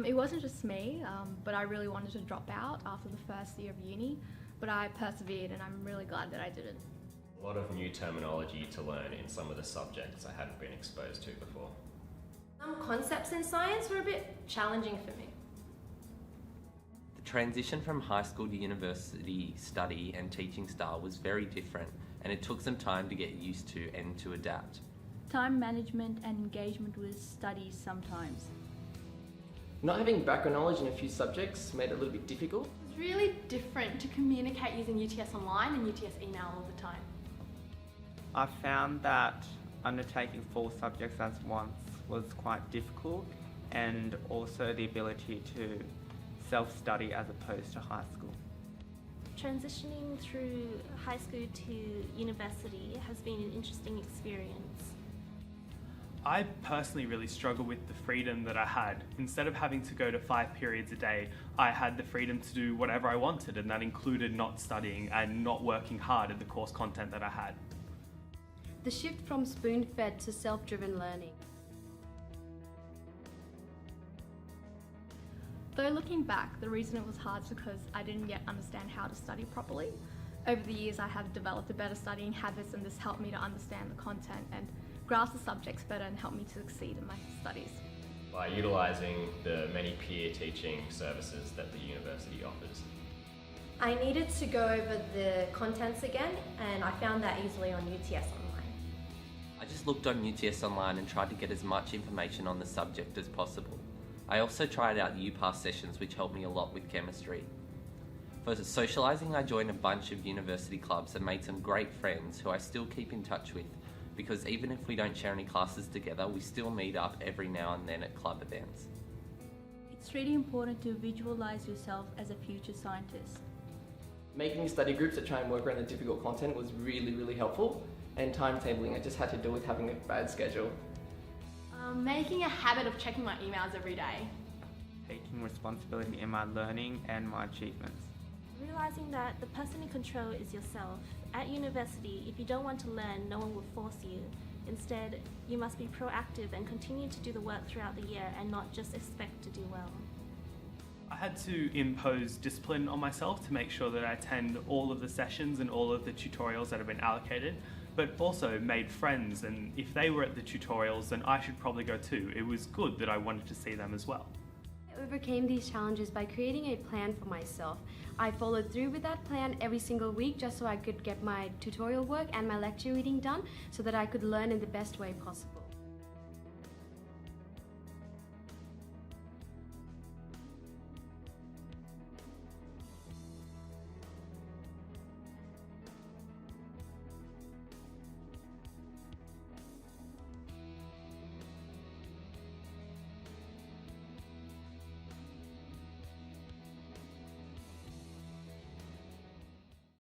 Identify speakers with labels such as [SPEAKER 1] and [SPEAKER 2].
[SPEAKER 1] It wasn't just me, but I really wanted to drop out after the first year of uni, but I persevered and I'm really glad that I didn't.
[SPEAKER 2] A lot of new terminology to learn in some of the subjects I hadn't been exposed to before.
[SPEAKER 3] Some concepts in science were a bit challenging for me.
[SPEAKER 4] The transition from high school to university study and teaching style was very different, and it took some time to get used to and to adapt.
[SPEAKER 5] Time management and engagement with studies sometimes.
[SPEAKER 6] Not having background knowledge in a few subjects made it a little bit difficult.
[SPEAKER 7] It's really different to communicate using UTS Online and UTS email all the time.
[SPEAKER 8] I found that undertaking 4 subjects at once was quite difficult, and also the ability to self-study as opposed to high school.
[SPEAKER 9] Transitioning through high school to university has been an interesting experience.
[SPEAKER 10] I personally really struggle with the freedom that I had. Instead of having to go to 5 periods a day, I had the freedom to do whatever I wanted, and that included not studying and not working hard at the course content that I had.
[SPEAKER 11] The shift from spoon-fed to self-driven learning.
[SPEAKER 1] Though looking back, the reason it was hard is because I didn't yet understand how to study properly. Over the years, I have developed a better studying habits, and this helped me to understand the content and grasp the subjects better and help me to succeed in my studies.
[SPEAKER 2] By utilising the many peer teaching services that the university offers.
[SPEAKER 3] I needed to go over the contents again, and I found that easily on UTS Online.
[SPEAKER 4] I just looked on UTS Online and tried to get as much information on the subject as possible. I also tried out UPass sessions, which helped me a lot with chemistry. For socialising, I joined a bunch of university clubs and made some great friends who I still keep in touch with, because even if we don't share any classes together, we still meet up every now and then at club events.
[SPEAKER 5] It's really important to visualize yourself as a future scientist.
[SPEAKER 6] Making study groups that try and work around the difficult content was really helpful, and timetabling I just had to deal with having a bad schedule.
[SPEAKER 7] Making a habit of checking my emails every day.
[SPEAKER 8] Taking responsibility in my learning and my achievements.
[SPEAKER 9] Realizing that the person in control is yourself. At university, if you don't want to learn, no one will force you. Instead, you must be proactive and continue to do the work throughout the year and not just expect to do well.
[SPEAKER 10] I had to impose discipline on myself to make sure that I attend all of the sessions and all of the tutorials that have been allocated, but also made friends, and if they were at the tutorials, then I should probably go too. It was good that I wanted to see them as well.
[SPEAKER 11] I overcame these challenges by creating a plan for myself. I followed through with that plan every single week just so I could get my tutorial work and my lecture reading done so that I could learn in the best way possible.